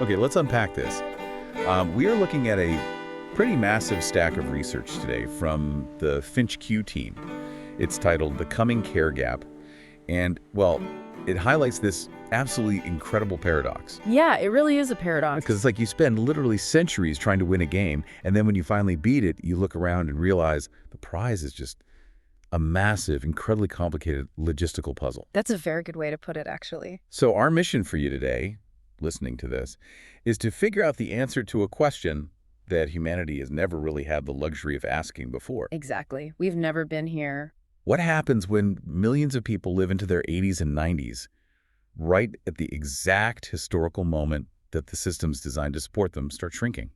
Okay, let's unpack this. We are looking at a pretty massive stack of research today from the Finch Q team. It's titled The Coming Care Gap. And, well, it highlights this absolutely incredible paradox. Yeah, it really is a paradox. Because it's like you spend literally centuries trying to win a game, and then when you finally beat it, you look around and realize the prize is just a massive, incredibly complicated logistical puzzle. That's a very good way to put it, actually. So our mission for you today, listening to this, is to figure out the answer to a question that humanity has never really had the luxury of asking before. Exactly. We've never been here. What happens when millions of people live into their 80s and 90s, right at the exact historical moment that the systems designed to support them start shrinking?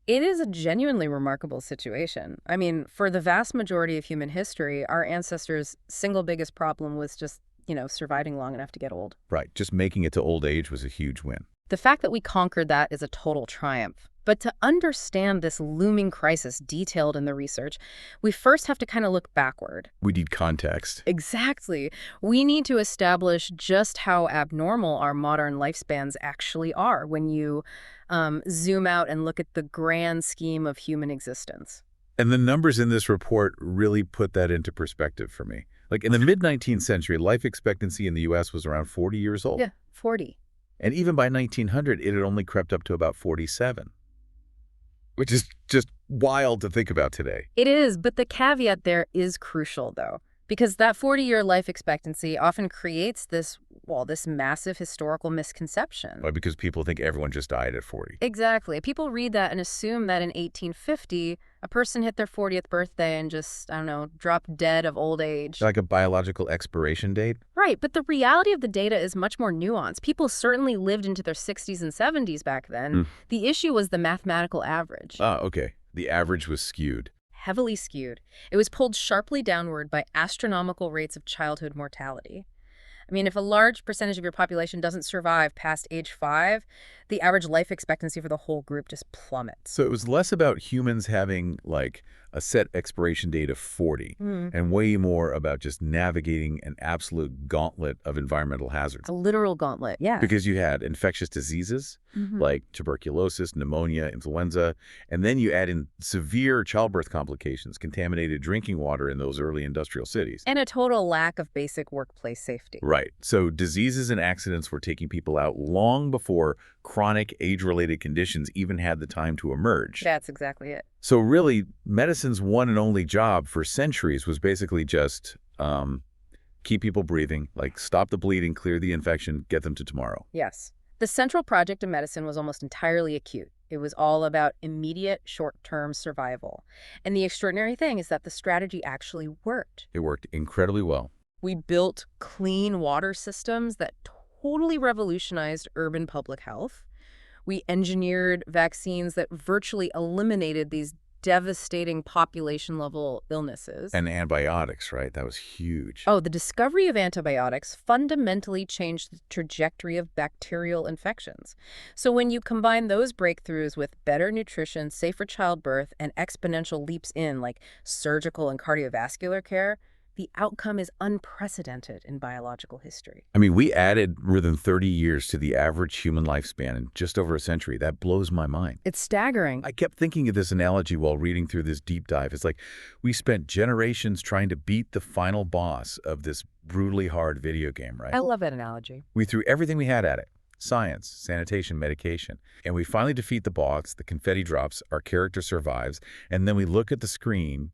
It is a genuinely remarkable situation. I mean, for the vast majority of human history, our ancestors' single biggest problem was just, surviving long enough to get old. Right. Just making it to old age was a huge win. The fact that we conquered that is a total triumph. But to understand this looming crisis detailed in the research, we first have to kind of look backward. We need context. Exactly. We need to establish just how abnormal our modern lifespans actually are when you zoom out and look at the grand scheme of human existence. And the numbers in this report really put that into perspective for me. Like in the mid-19th century, life expectancy in the U.S. was around 40 years old. Yeah, 40. And even by 1900, it had only crept up to about 47. Which is just wild to think about today. It is, but the caveat there is crucial, though, because that 40-year life expectancy often creates this massive historical misconception. Why? Because people think everyone just died at 40. Exactly. People read that and assume that in 1850, a person hit their 40th birthday and just, dropped dead of old age. Like a biological expiration date? Right, but the reality of the data is much more nuanced. People certainly lived into their 60s and 70s back then. The issue was the mathematical average. Okay. The average was skewed. Heavily skewed. It was pulled sharply downward by astronomical rates of childhood mortality. I mean, if a large percentage of your population doesn't survive past age 5, the average life expectancy for the whole group just plummets. So it was less about humans having, like, a set expiration date of 40, and way more about just navigating an absolute gauntlet of environmental hazards. A literal gauntlet, yeah. Because you had infectious diseases like tuberculosis, pneumonia, influenza, and then you add in severe childbirth complications, contaminated drinking water in those early industrial cities. And a total lack of basic workplace safety. Right. So diseases and accidents were taking people out long before chronic age-related conditions even had the time to emerge. That's exactly it. So really, medicine's one and only job for centuries was basically just keep people breathing, like stop the bleeding, clear the infection, get them to tomorrow. Yes. The central project of medicine was almost entirely acute. It was all about immediate, short-term survival. And the extraordinary thing is that the strategy actually worked. It worked incredibly well. We built clean water systems that totally revolutionized urban public health. We engineered vaccines that virtually eliminated these devastating population-level illnesses. And antibiotics, right? That was huge. Oh, the discovery of antibiotics fundamentally changed the trajectory of bacterial infections. So when you combine those breakthroughs with better nutrition, safer childbirth, and exponential leaps in, like surgical and cardiovascular care, the outcome is unprecedented in biological history. I mean, we added more than 30 years to the average human lifespan in just over a century. That blows my mind. It's staggering. I kept thinking of this analogy while reading through this deep dive. It's like we spent generations trying to beat the final boss of this brutally hard video game, right? I love that analogy. We threw everything we had at it. Science, sanitation, medication. And we finally defeat the boss, the confetti drops, our character survives, and then we look at the screen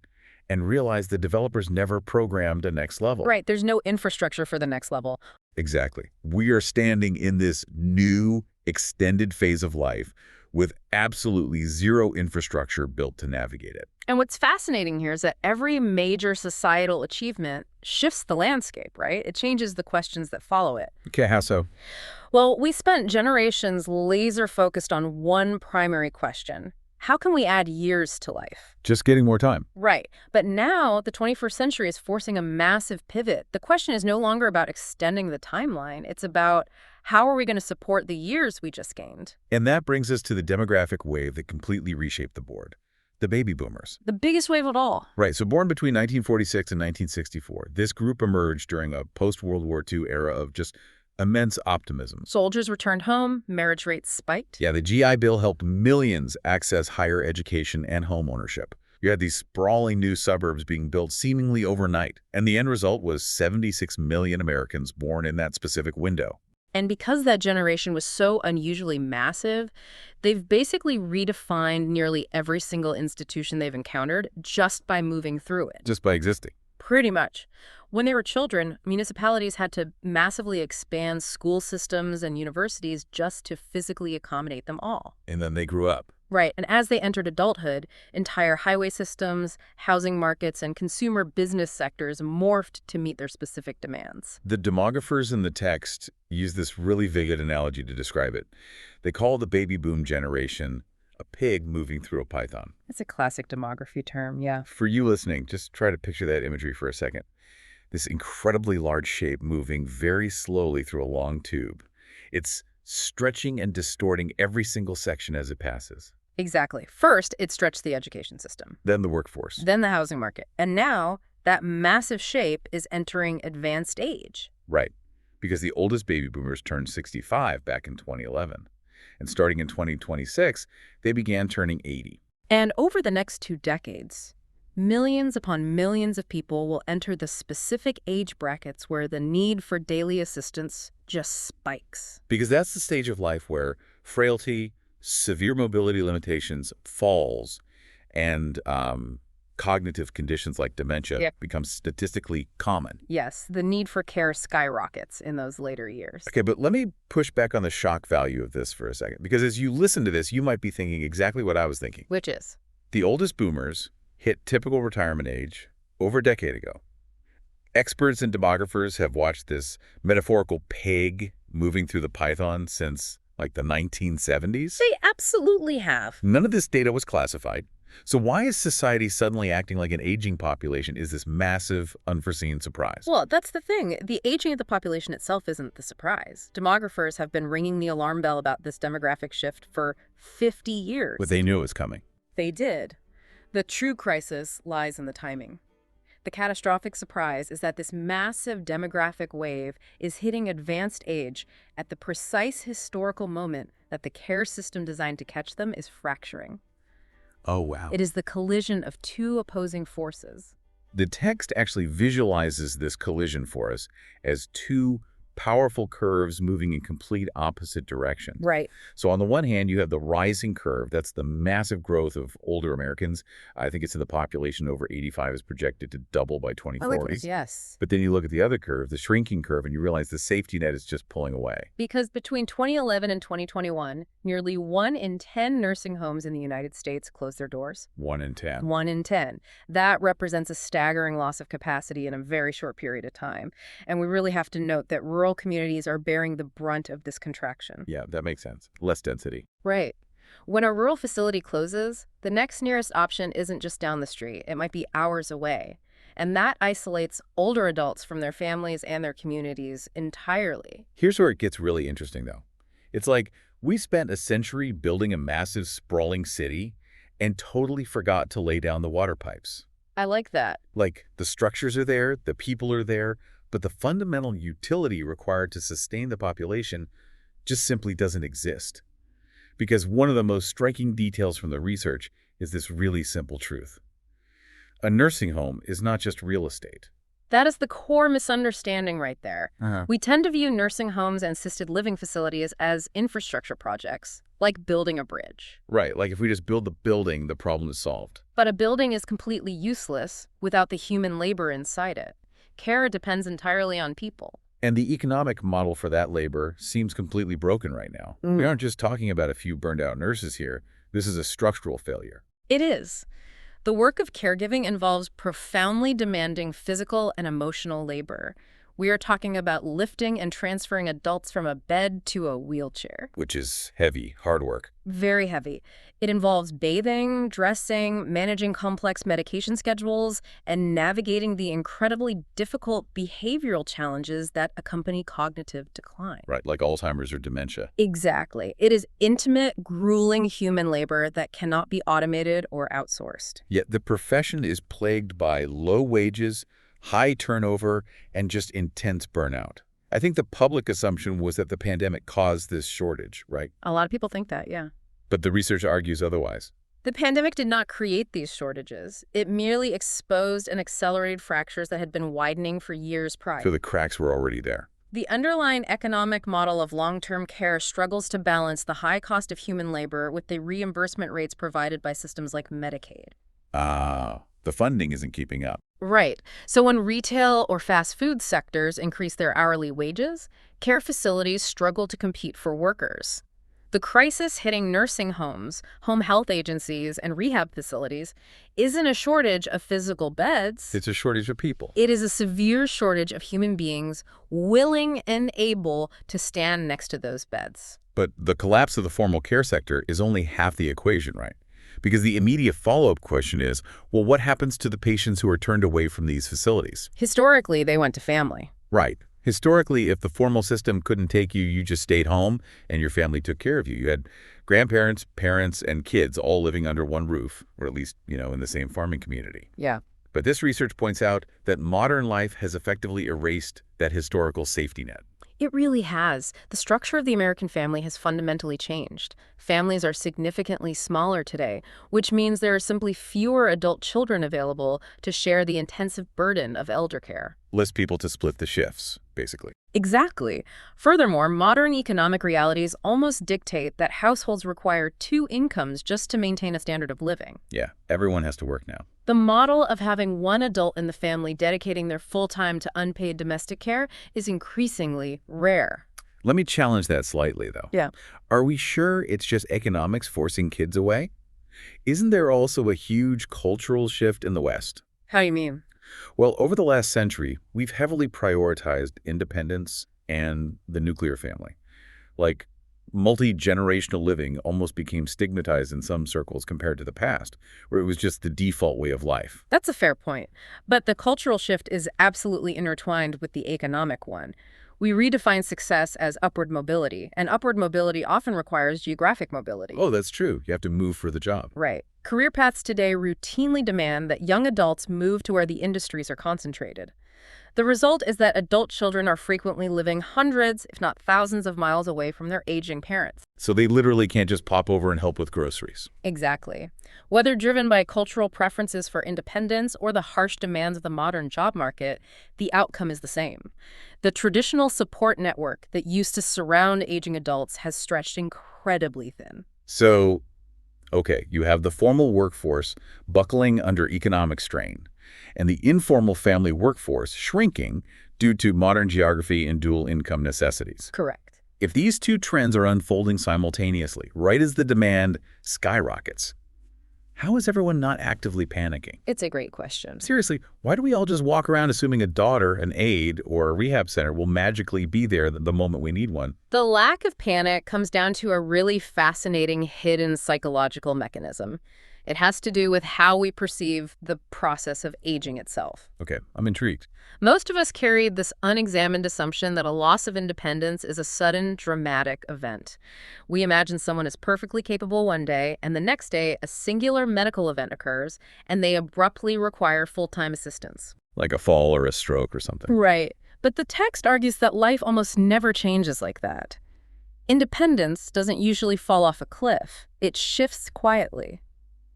and realize the developers never programmed a next level. Right, there's no infrastructure for the next level. Exactly. We are standing in this new, extended phase of life with absolutely zero infrastructure built to navigate it. And what's fascinating here is that every major societal achievement shifts the landscape, right? It changes the questions that follow it. Okay, how so? Well, we spent generations laser-focused on one primary question. How can we add years to life? Just getting more time. Right. But now the 21st century is forcing a massive pivot. The question is no longer about extending the timeline. It's about how are we going to support the years we just gained? And that brings us to the demographic wave that completely reshaped the board. The baby boomers. The biggest wave of all. Right. So born between 1946 and 1964, this group emerged during a post-World War II era of just Immense optimism. Soldiers returned home, marriage rates spiked. Yeah, the GI Bill helped millions access higher education and home ownership. You had these sprawling new suburbs being built seemingly overnight, and the end result was 76 million Americans born in that specific window. And because that generation was so unusually massive, they've basically redefined nearly every single institution they've encountered just by moving through it. Just by existing. Pretty much. When they were children, municipalities had to massively expand school systems and universities just to physically accommodate them all. And then they grew up. Right, and as they entered adulthood, entire highway systems, housing markets, and consumer business sectors morphed to meet their specific demands. The demographers in the text use this really vivid analogy to describe it. They call the baby boom generation a pig moving through a python. It's a classic demography term, yeah. For you listening, just try to picture that imagery for a second. This incredibly large shape moving very slowly through a long tube. It's stretching and distorting every single section as it passes. Exactly. First, it stretched the education system. Then the workforce. Then the housing market. And now, that massive shape is entering advanced age. Right. Because the oldest baby boomers turned 65 back in 2011. And starting in 2026, they began turning 80. And over the next 2 decades, millions upon millions of people will enter the specific age brackets where the need for daily assistance just spikes. Because that's the stage of life where frailty, severe mobility limitations, falls, and cognitive conditions like dementia become statistically common. Yes, the need for care skyrockets in those later years. Okay, but let me push back on the shock value of this for a second. Because as you listen to this, you might be thinking exactly what I was thinking. Which is? The oldest boomers hit typical retirement age over a decade ago. Experts and demographers have watched this metaphorical pig moving through the python since like the 1970s. They absolutely have. None of this data was classified. So why is society suddenly acting like an aging population is this massive, unforeseen surprise? Well, that's the thing. The aging of the population itself isn't the surprise. Demographers have been ringing the alarm bell about this demographic shift for 50 years. But they knew it was coming. They did. The true crisis lies in the timing. The catastrophic surprise is that this massive demographic wave is hitting advanced age at the precise historical moment that the care system designed to catch them is fracturing. Oh, wow. It is the collision of 2 opposing forces. The text actually visualizes this collision for us as 2 powerful curves moving in complete opposite directions. Right. So on the one hand, you have the rising curve. That's the massive growth of older Americans. I think it's in the population over 85 is projected to double by 2040. I like this, yes. But then you look at the other curve, the shrinking curve, and you realize the safety net is just pulling away. Because between 2011 and 2021, nearly 1 in 10 nursing homes in the United States closed their doors. 1 in 10. 1 in 10. That represents a staggering loss of capacity in a very short period of time. And we really have to note that rural communities are bearing the brunt of this contraction. Yeah, that makes sense. Less density. Right. When a rural facility closes, the next nearest option isn't just down the street. It might be hours away. And that isolates older adults from their families and their communities entirely. Here's where it gets really interesting, though. It's like we spent a century building a massive, sprawling city and totally forgot to lay down the water pipes. I like that. Like, the structures are there, the people are there, but the fundamental utility required to sustain the population just simply doesn't exist. Because one of the most striking details from the research is this really simple truth. A nursing home is not just real estate. That is the core misunderstanding right there. Uh-huh. We tend to view nursing homes and assisted living facilities as infrastructure projects, like building a bridge. Right, like if we just build the building, the problem is solved. But a building is completely useless without the human labor inside it. Care depends entirely on people. And the economic model for that labor seems completely broken right now. We aren't just talking about a few burned out nurses here. This is a structural failure. It is. The work of caregiving involves profoundly demanding physical and emotional labor. We are talking about lifting and transferring adults from a bed to a wheelchair. Which is heavy, hard work. Very heavy. It involves bathing, dressing, managing complex medication schedules, and navigating the incredibly difficult behavioral challenges that accompany cognitive decline. Right, like Alzheimer's or dementia. Exactly. It is intimate, grueling human labor that cannot be automated or outsourced. Yet the profession is plagued by low wages, high turnover, and just intense burnout. I think the public assumption was that the pandemic caused this shortage, right? A lot of people think that, yeah. But the research argues otherwise. The pandemic did not create these shortages. It merely exposed and accelerated fractures that had been widening for years prior. So the cracks were already there. The underlying economic model of long-term care struggles to balance the high cost of human labor with the reimbursement rates provided by systems like Medicaid. The funding isn't keeping up. Right. So when retail or fast food sectors increase their hourly wages, care facilities struggle to compete for workers. The crisis hitting nursing homes, home health agencies, and rehab facilities isn't a shortage of physical beds. It's a shortage of people. It is a severe shortage of human beings willing and able to stand next to those beds. But the collapse of the formal care sector is only half the equation, right? Because the immediate follow-up question is, well, what happens to the patients who are turned away from these facilities? Historically, they went to family. Right. Historically, if the formal system couldn't take you, you just stayed home and your family took care of you. You had grandparents, parents, and kids all living under one roof, or at least, in the same farming community. Yeah. But this research points out that modern life has effectively erased that historical safety net. It really has. The structure of the American family has fundamentally changed. Families are significantly smaller today, which means there are simply fewer adult children available to share the intensive burden of elder care. Less people to split the shifts, basically. Exactly. Furthermore, modern economic realities almost dictate that households require two incomes just to maintain a standard of living. Yeah, everyone has to work now. The model of having one adult in the family dedicating their full time to unpaid domestic care is increasingly rare. Let me challenge that slightly, though. Yeah. Are we sure it's just economics forcing kids away? Isn't there also a huge cultural shift in the West? How do you mean? Well, over the last century, we've heavily prioritized independence and the nuclear family. Like, multi-generational living almost became stigmatized in some circles compared to the past, where it was just the default way of life. That's a fair point. But the cultural shift is absolutely intertwined with the economic one. We redefine success as upward mobility, and upward mobility often requires geographic mobility. Oh, that's true. You have to move for the job. Right. Career paths today routinely demand that young adults move to where the industries are concentrated. The result is that adult children are frequently living hundreds, if not thousands of miles away from their aging parents. So they literally can't just pop over and help with groceries. Exactly. Whether driven by cultural preferences for independence or the harsh demands of the modern job market, the outcome is the same. The traditional support network that used to surround aging adults has stretched incredibly thin. So, okay, you have the formal workforce buckling under economic strain, and the informal family workforce shrinking due to modern geography and dual income necessities. Correct. If these two trends are unfolding simultaneously, right as the demand skyrockets, how is everyone not actively panicking? It's a great question. Seriously, why do we all just walk around assuming a daughter, an aide, or a rehab center will magically be there the moment we need one? The lack of panic comes down to a really fascinating hidden psychological mechanism. It has to do with how we perceive the process of aging itself. Okay, I'm intrigued. Most of us carried this unexamined assumption that a loss of independence is a sudden, dramatic event. We imagine someone is perfectly capable one day, and the next day, a singular medical event occurs, and they abruptly require full-time assistance. Like a fall or a stroke or something. Right. But the text argues that life almost never changes like that. Independence doesn't usually fall off a cliff. It shifts quietly.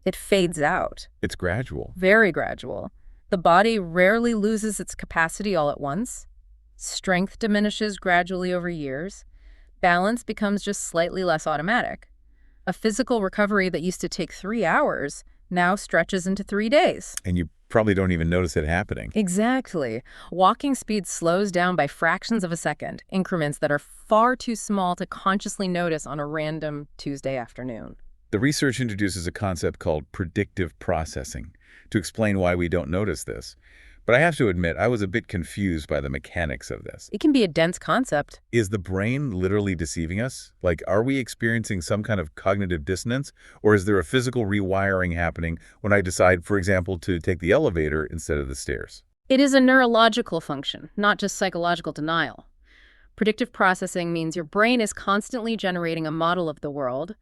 It fades out. It's gradual. Very gradual. The body rarely loses its capacity all at once. Strength diminishes gradually over years. Balance becomes just slightly less automatic. A physical recovery that used to take 3 hours now stretches into 3 days. And you probably don't even notice it happening. Exactly. Walking speed slows down by fractions of a second, increments that are far too small to consciously notice on a random Tuesday afternoon. The research introduces a concept called predictive processing to explain why we don't notice this. But I have to admit, I was a bit confused by the mechanics of this. It can be a dense concept. Is the brain literally deceiving us? Like, are we experiencing some kind of cognitive dissonance? Or is there a physical rewiring happening when I decide, for example, to take the elevator instead of the stairs? It is a neurological function, not just psychological denial. Predictive processing means your brain is constantly generating a model of the world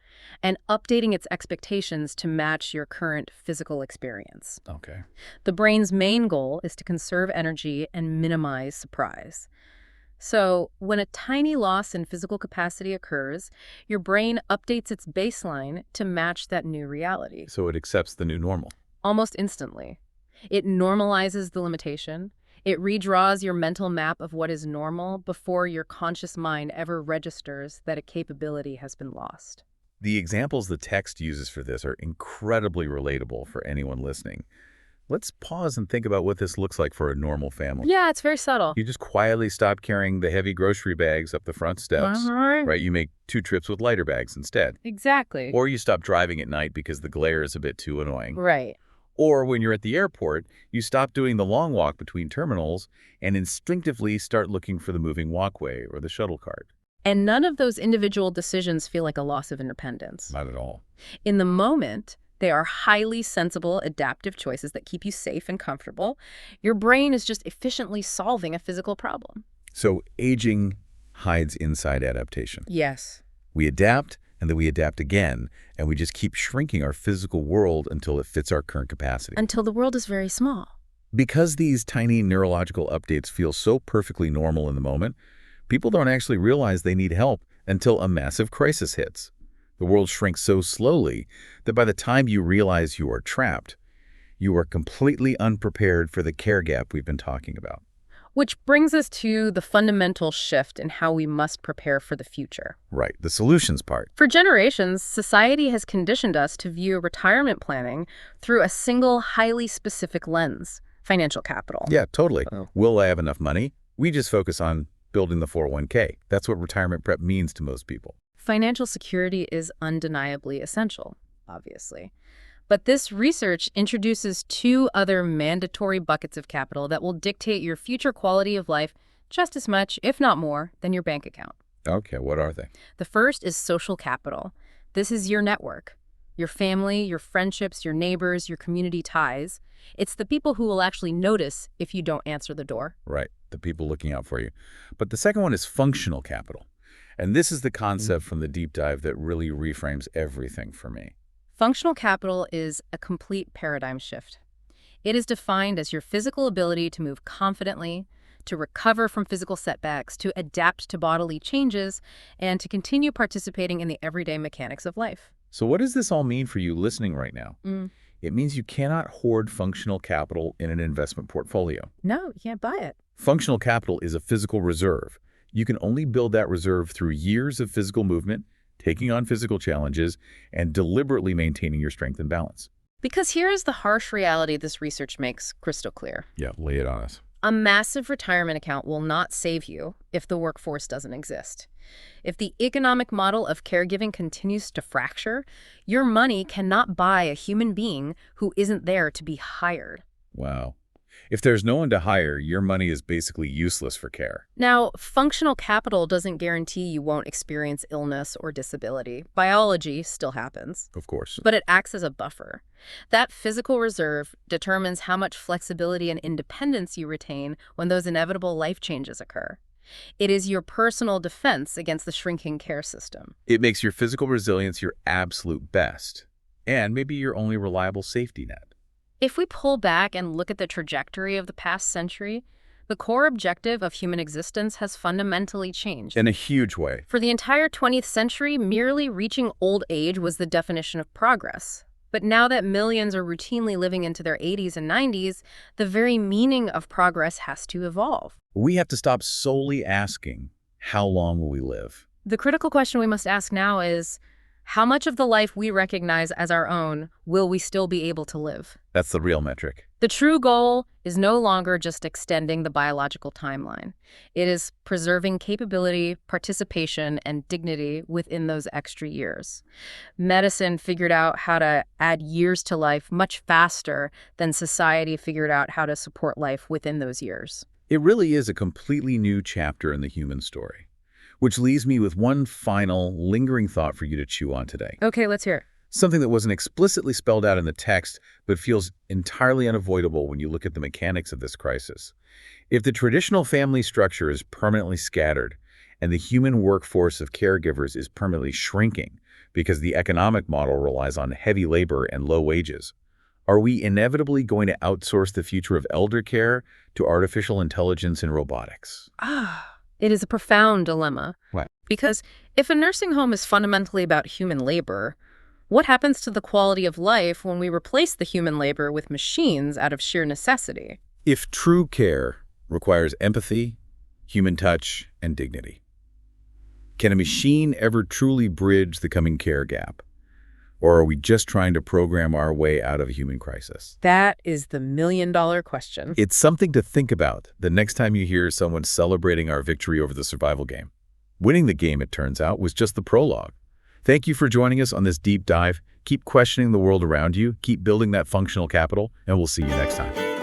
and updating its expectations to match your current physical experience. Okay. The brain's main goal is to conserve energy and minimize surprise. So, when a tiny loss in physical capacity occurs, your brain updates its baseline to match that new reality, So it accepts the new normal. almost instantly. It normalizes the limitation. It redraws your mental map of what is normal before your conscious mind ever registers that a capability has been lost. The examples the text uses for this are incredibly relatable for anyone listening. Let's pause and think about what this looks like for a normal family. Yeah, it's very subtle. You just quietly stop carrying the heavy grocery bags up the front steps, right? You make 2 trips with lighter bags instead. Exactly. Or you stop driving at night because the glare is a bit too annoying. Right. Or when you're at the airport, you stop doing the long walk between terminals and instinctively start looking for the moving walkway or the shuttle cart. And none of those individual decisions feel like a loss of independence. Not at all. In the moment, they are highly sensible, adaptive choices that keep you safe and comfortable. Your brain is just efficiently solving a physical problem. So aging hides inside adaptation. Yes. We adapt, and then we adapt again, and we just keep shrinking our physical world until it fits our current capacity. Until the world is very small. Because these tiny neurological updates feel so perfectly normal in the moment, people don't actually realize they need help until a massive crisis hits. The world shrinks so slowly that by the time you realize you are trapped, you are completely unprepared for the care gap we've been talking about. Which brings us to the fundamental shift in how we must prepare for the future. Right, the solutions part. For generations, society has conditioned us to view retirement planning through a single, highly specific lens: financial capital. Yeah, totally. Oh. Will I have enough money? We just focus on building the 401k. That's what retirement prep means to most people. Financial security is undeniably essential, obviously. But this research introduces 2 other mandatory buckets of capital that will dictate your future quality of life just as much, if not more, than your bank account. Okay, what are they? The first is social capital. This is your network, your family, your friendships, your neighbors, your community ties. It's the people who will actually notice if you don't answer the door. Right, the people looking out for you. But the second one is functional capital. And this is the concept from the deep dive that really reframes everything for me. Functional capital is a complete paradigm shift. It is defined as your physical ability to move confidently, to recover from physical setbacks, to adapt to bodily changes, and to continue participating in the everyday mechanics of life. So what does this all mean for you listening right now? It means you cannot hoard functional capital in an investment portfolio. No, you can't buy it. Functional capital is a physical reserve. You can only build that reserve through years of physical movement, taking on physical challenges, and deliberately maintaining your strength and balance. Because here is the harsh reality this research makes crystal clear. Yeah, lay it on us. A massive retirement account will not save you if the workforce doesn't exist. If the economic model of caregiving continues to fracture, your money cannot buy a human being who isn't there to be hired. Wow. If there's no one to hire, your money is basically useless for care. Now, functional capital doesn't guarantee you won't experience illness or disability. Biology still happens. Of course. But it acts as a buffer. That physical reserve determines how much flexibility and independence you retain when those inevitable life changes occur. It is your personal defense against the shrinking care system. It makes your physical resilience your absolute best, and maybe your only reliable safety net. If we pull back and look at the trajectory of the past century, the core objective of human existence has fundamentally changed. In a huge way. For the entire 20th century, merely reaching old age was the definition of progress. But now that millions are routinely living into their 80s and 90s, the very meaning of progress has to evolve. We have to stop solely asking, how long will we live? The critical question we must ask now is, how much of the life we recognize as our own will we still be able to live? That's the real metric. The true goal is no longer just extending the biological timeline. It is preserving capability, participation, and dignity within those extra years. Medicine figured out how to add years to life much faster than society figured out how to support life within those years. It really is a completely new chapter in the human story. Which leaves me with one final, lingering thought for you to chew on today. Okay, let's hear it. Something that wasn't explicitly spelled out in the text, but feels entirely unavoidable when you look at the mechanics of this crisis. If the traditional family structure is permanently scattered, and the human workforce of caregivers is permanently shrinking because the economic model relies on heavy labor and low wages, are we inevitably going to outsource the future of elder care to artificial intelligence and robotics? It is a profound dilemma. What? Because if a nursing home is fundamentally about human labor, what happens to the quality of life when we replace the human labor with machines out of sheer necessity? If true care requires empathy, human touch, and dignity, can a machine ever truly bridge the coming care gap? Or are we just trying to program our way out of a human crisis? That is the million-dollar question. It's something to think about the next time you hear someone celebrating our victory over the survival game. Winning the game, it turns out, was just the prologue. Thank you for joining us on this deep dive. Keep questioning the world around you, keep building that functional capital, and we'll see you next time.